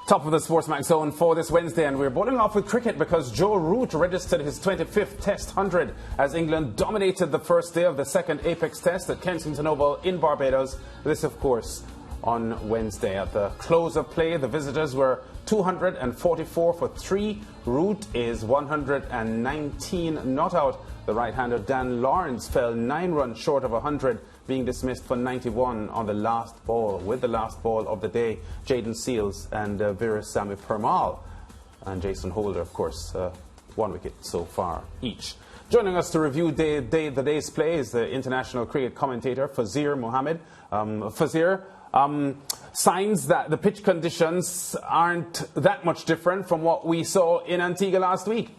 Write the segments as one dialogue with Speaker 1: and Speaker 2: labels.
Speaker 1: Top of the SportsMax zone for this Wednesday, and we're bowling off with cricket because Joe Root registered his 25th Test 100 as England dominated the first day of the second Apex Test at Kensington Oval in Barbados. This, of course, on Wednesday. At the close of play, the visitors were 244 for 3. Root is 119 not out. The right-hander Dan Lawrence fell 9 runs short of 100, being dismissed for 91 on the last ball. With the last ball of the day, Jaden Seals and Veerasamy Permal and Jason Holder, of course, 1 wicket so far each. Joining us to review the day's play is the international cricket commentator Fazeer Mohammed. Fazeer, signs that the pitch conditions aren't that much different from what we saw in Antigua last week.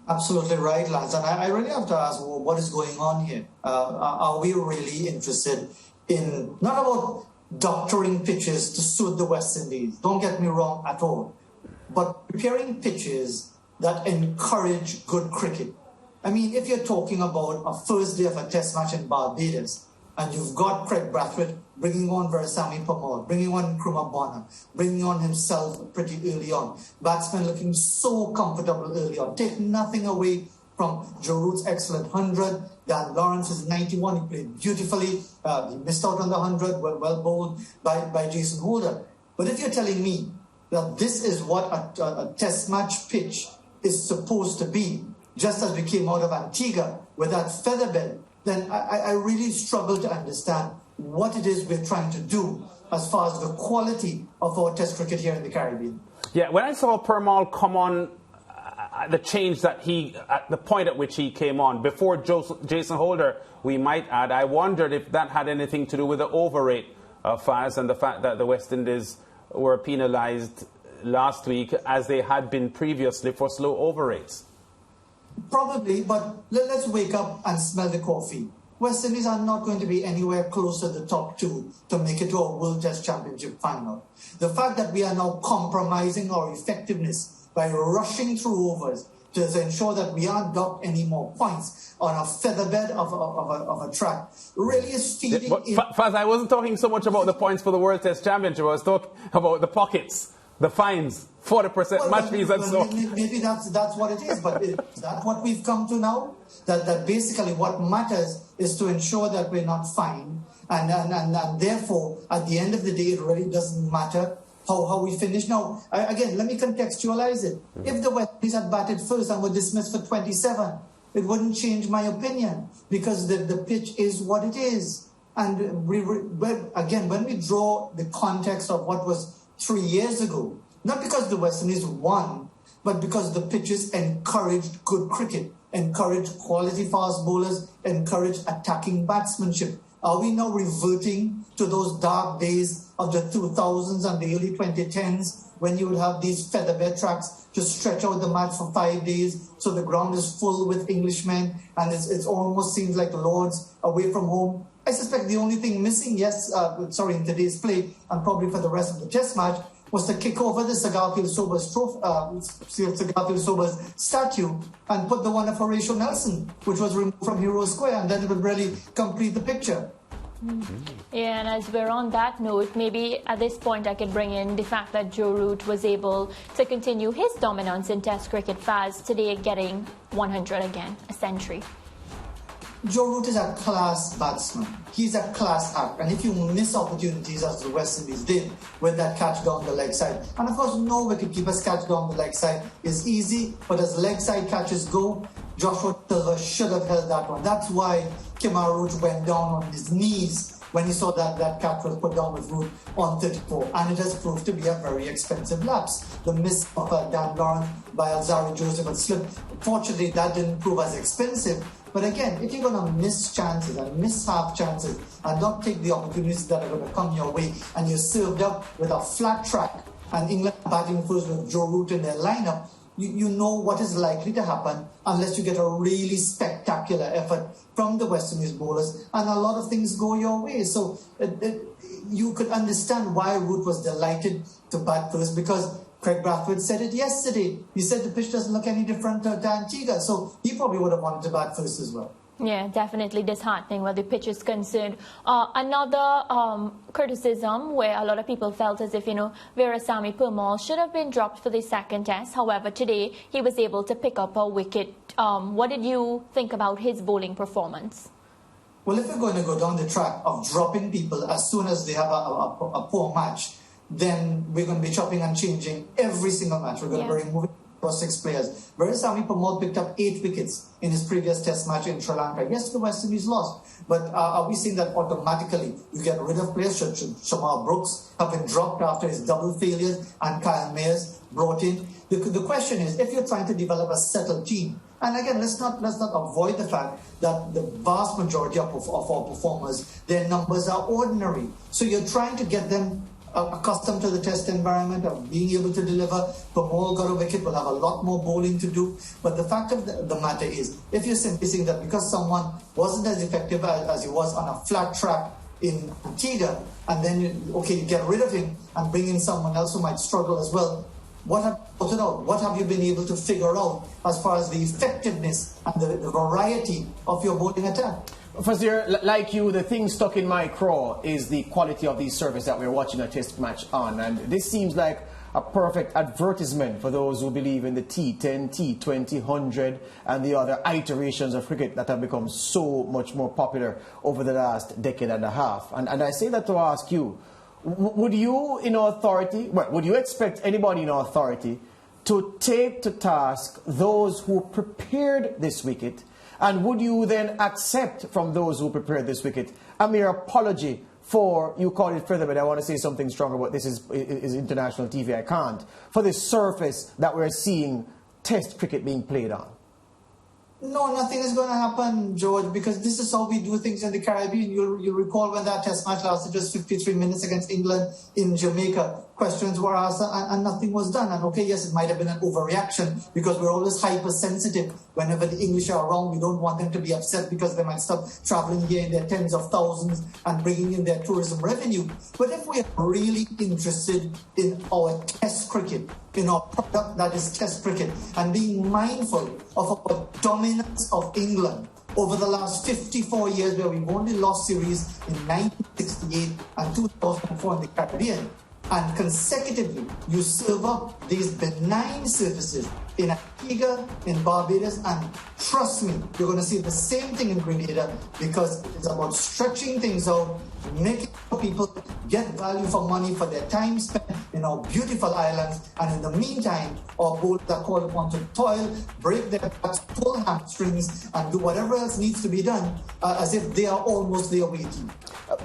Speaker 2: Absolutely right, Lance. And I really have to ask, well, what is going on here? Are we really interested in, not about doctoring pitches to suit the West Indies, don't get me wrong at all, but preparing pitches that encourage good cricket. I mean, if you're talking about a first day of a test match in Barbados, and you've got Craig Brathwaite bringing on Veerasamy Permal, bringing on Nkrumah Bonner, bringing on himself pretty early on. Batsmen looking so comfortable early on. Take nothing away from Joe Root's excellent 100. Dan Lawrence's 91, he played beautifully. He missed out on the 100, well bowled by Jason Holder. But if you're telling me that this is what a test match pitch is supposed to be, just as we came out of Antigua with that featherbed, then I really struggle to understand what it is we're trying to do as far as the quality of our test cricket here in the Caribbean.
Speaker 1: Yeah, when I saw Permal come on, the change that at the point at which he came on, before Jason Holder, we might add, I wondered if that had anything to do with the overrate of Faz and the fact that the West Indies were penalised last week as they had been previously for slow overrates.
Speaker 2: Probably, but let's wake up and smell the coffee. West Indies are not going to be anywhere close to the top 2 to make it to a World Test Championship final. The fact that we are now compromising our effectiveness by rushing through overs to ensure that we aren't docked any more points on a featherbed of a track really is feeding...
Speaker 1: Faz, I wasn't talking so much about the points for the World Test Championship. I was talking about the pockets, the fines, 40% match fees and so on.
Speaker 2: Maybe that's what it is, but is that what we've come to now? That basically what matters is to ensure that we're not fined, and therefore, at the end of the day, it really doesn't matter how we finish. Now, again, let me contextualize it. If the West Indies had batted first and were dismissed for 27, it wouldn't change my opinion, because the pitch is what it is. And again, when we draw the context of what was 3 years ago, not because the West Indies won, but because the pitches encouraged good cricket, encouraged quality fast bowlers, encouraged attacking batsmanship. Are we now reverting to those dark days of the 2000s and the early 2010s when you would have these featherbed tracks to stretch out the match for 5 days so the ground is full with Englishmen and it almost seems like Lords away from home? I suspect the only thing missing, in today's play and probably for the rest of the test match, was to kick over the Sagarfield Sobers statue and put the one of Horatio Nelson, which was removed from Hero Square, and then it would really complete the picture.
Speaker 3: Yeah, and as we're on that note, maybe at this point I could bring in the fact that Joe Root was able to continue his dominance in Test cricket. Faz today getting 100 again, a century.
Speaker 2: Joe Root is a class batsman. He's a class act. And if you miss opportunities as the West Indies did with that catch down the leg side, and of course no wicketkeeper's catch down the leg side is easy, but as leg side catches go, Joshua Silver should have held that one. That's why Kemar Root went down on his knees when he saw that catch was put down with Root on 34. And it has proved to be a very expensive lapse. The miss of Dan Lawrence by Alzari Joseph had slipped. Fortunately, that didn't prove as expensive. But again, if you're going to miss chances and miss half chances and not take the opportunities that are going to come your way, and you're served up with a flat track and England batting first with Joe Root in their lineup, you know what is likely to happen unless you get a really spectacular effort from the West Indies bowlers, and a lot of things go your way. So you could understand why Root was delighted to bat first, because Craig Brathwaite said it yesterday. He said the pitch doesn't look any different to Antigua, so he probably would have wanted to bat first as well.
Speaker 3: Yeah, definitely disheartening where the pitch is concerned. Another criticism where a lot of people felt as if, Veerasamy Permaul should have been dropped for the second test. However, today he was able to pick up a wicket. What did you think about his bowling performance?
Speaker 2: Well, if we're going to go down the track of dropping people as soon as they have a poor match, then we're going to be chopping and changing every single match. We're going to be removing 6 players. Veerasamy Permaul picked up 8 wickets in his previous test match in Sri Lanka. Yes, the West Indies lost. But are we seeing that automatically you get rid of players? Should Shamar Brooks have been dropped after his double failures and Kyle Mayers brought in? The question is, if you're trying to develop a settled team, and again, let's not avoid the fact that the vast majority of our performers, their numbers are ordinary. So you're trying to get them accustomed to the test environment of being able to deliver. Permaul got a wicket, will have a lot more bowling to do. But the fact of the matter is, if you're simply saying that because someone wasn't as effective as he was on a flat track in Antigua, and then you get rid of him and bring in someone else who might struggle as well, what have you been able to figure out as far as the effectiveness and the variety of your bowling attack?
Speaker 4: Fazeer, like you, the thing stuck in my craw is the quality of the service that we're watching a test match on. And this seems like a perfect advertisement for those who believe in the T10, T20, 100 and the other iterations of cricket that have become so much more popular over the last decade and a half. And I say that to ask you, would you in authority, would you expect anybody in authority to take to task those who prepared this wicket? And would you then accept from those who prepared this wicket a mere apology for, you call it feather, but I want to say something stronger, but this is international TV, I can't, for the surface that we're seeing test cricket being played on?
Speaker 2: No, nothing is going to happen, George, because this is how we do things in the Caribbean. You'll recall when that test match lasted just 53 minutes against England in Jamaica. Questions were asked and nothing was done. And okay, yes, it might have been an overreaction because we're always hypersensitive. Whenever the English are around, we don't want them to be upset because they might stop traveling here in their tens of thousands and bringing in their tourism revenue. But if we're really interested in our test cricket, in our product that is test cricket, and being mindful of our dominance of England over the last 54 years, where we've only lost series in 1968 and 2004 in the Caribbean, and consecutively you serve up these benign surfaces in Antigua, in Barbados, and trust me, you're going to see the same thing in Grenada, because it's about stretching things out, making people get value for money for their time spent in our beautiful islands, and in the meantime, our bowlers are called upon to toil, break their backs, pull hamstrings, and do whatever else needs to be done, as if they are almost there waiting.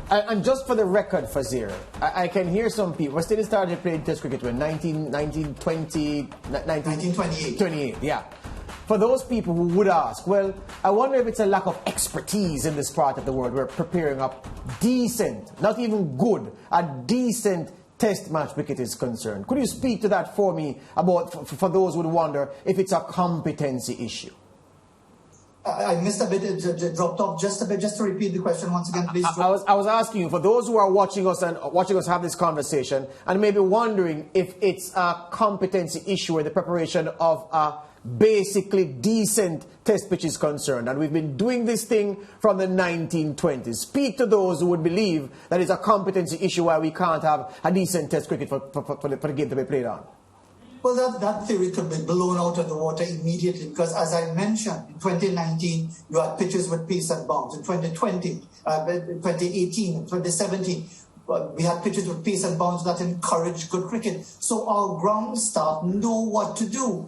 Speaker 4: And just for the record, Fazeer, I can hear some people. Wesley started playing test cricket when 1928, yeah. For those people who would ask, well, I wonder if it's a lack of expertise in this part of the world. We're preparing up decent, not even good, a decent test match wicket is concerned. Could you speak to that for me about, for those who would wonder if it's a competency issue?
Speaker 2: I missed a bit, it dropped off just a bit. Just to repeat the question once again, please.
Speaker 4: I was asking you, for those who are watching us and watching us have this conversation and maybe wondering if it's a competency issue in the preparation of a basically decent test pitch is concerned. And we've been doing this thing from the 1920s. Speak to those who would believe that it's a competency issue why we can't have a decent test cricket for the game to be played on.
Speaker 2: Well, that theory could be blown out of the water immediately, because as I mentioned, in 2019, you had pitches with pace and bounce. In 2020, 2018, and 2017, we had pitches with pace and bounce that encourage good cricket. So our ground staff know what to do,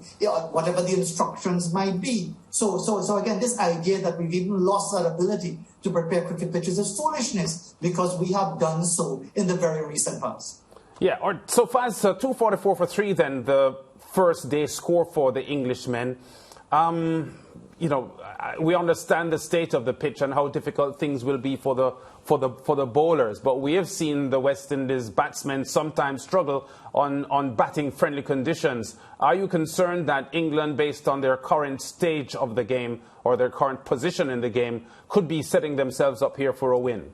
Speaker 2: whatever the instructions might be. So again, this idea that we've even lost our ability to prepare cricket pitches is foolishness, because we have done so in the very recent past.
Speaker 1: Yeah, so far as 244 for 3, then the first day score for the Englishmen. We understand the state of the pitch and how difficult things will be for the bowlers, but we have seen the West Indies batsmen sometimes struggle on batting friendly conditions. Are you concerned that England, based on their current stage of the game or their current position in the game, could be setting themselves up here for a win?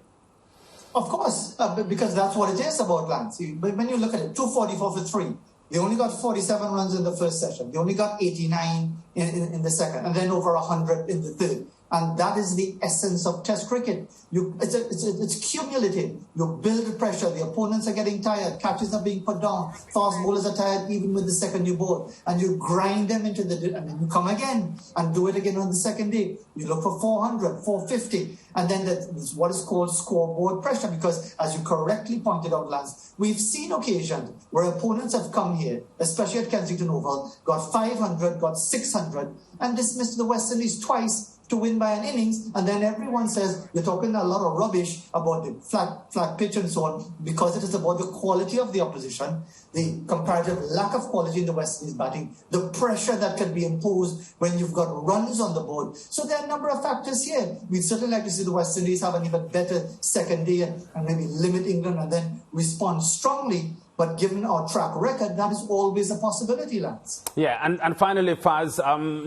Speaker 2: Of course, because that's what it is about, Lance. When you look at it, 244 for 3. They only got 47 runs in the first session. They only got 89 in the second, and then over 100 in the third. And that is the essence of Test cricket. It's cumulative. You build pressure. The opponents are getting tired. Catches are being put down. Fast bowlers are tired even with the second new ball. And you grind them into and then you come again and do it again on the second day. You look for 400, 450. And then that's what is called scoreboard pressure. Because as you correctly pointed out, Lance, we've seen occasions where opponents have come here, especially at Kensington Oval, got 500, got 600, and dismissed the West Indies twice to win by an innings, and then everyone says you're talking a lot of rubbish about the flat pitch and so on, because it is about the quality of the opposition, the comparative lack of quality in the West Indies batting, the pressure that can be imposed when you've got runs on the board. So there are a number of factors here. We'd certainly like to see the West Indies have an even better second day and maybe limit England and then respond strongly. But given our track record, that is always a possibility, Lance.
Speaker 1: Yeah, and finally, Faz,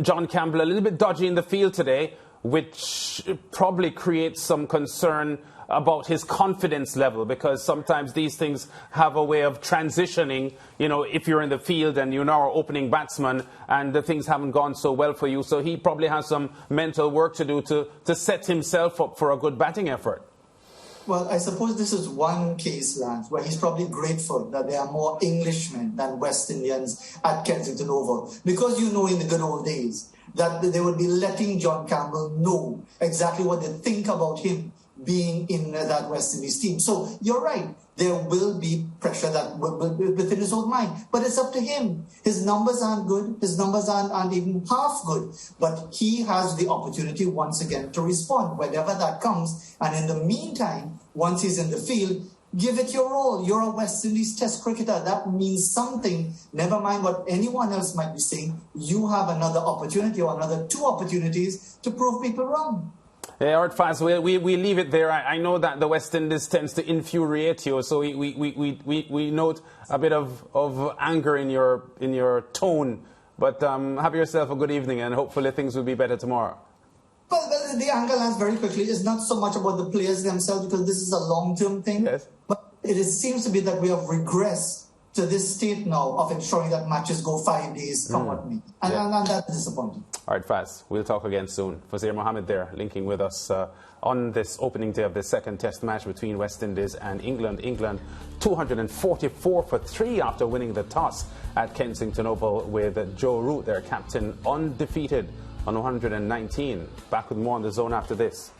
Speaker 1: John Campbell, a little bit dodgy in the field today, which probably creates some concern about his confidence level, because sometimes these things have a way of transitioning, you know, if you're in the field and you're now opening batsman and the things haven't gone so well for you. So he probably has some mental work to do to set himself up for a good batting effort.
Speaker 2: Well, I suppose this is one case, Lance, where he's probably grateful that there are more Englishmen than West Indians at Kensington Oval. Because you know in the good old days that they would be letting John Campbell know exactly what they think about him being in that West Indies team. So you're right. There will be pressure that will be within his own mind. But it's up to him. His numbers aren't good. His numbers aren't even half good. But he has the opportunity once again to respond whenever that comes. And in the meantime, once he's in the field, give it your all. You're a West Indies Test cricketer. That means something. Never mind what anyone else might be saying. You have another opportunity or another two opportunities to prove people wrong.
Speaker 1: Yeah, all right, Faz, we leave it there. I know that the West Indies tends to infuriate you, so we note a bit of anger in your tone. But have yourself a good evening, and hopefully things will be better tomorrow.
Speaker 2: Well, the anger, Lance, very quickly, is not so much about the players themselves, because this is a long-term thing.
Speaker 1: Yes.
Speaker 2: But it seems to be that we have regressed to this state now of ensuring that matches go 5 days, come what may. And that's disappointing.
Speaker 1: All right, Faz, we'll talk again soon. Fazeer Mohammed there, linking with us on this opening day of the second Test match between West Indies and England. England 244 for 3 after winning the toss at Kensington Oval, with Joe Root, their captain, undefeated on 119. Back with more on The Zone after this.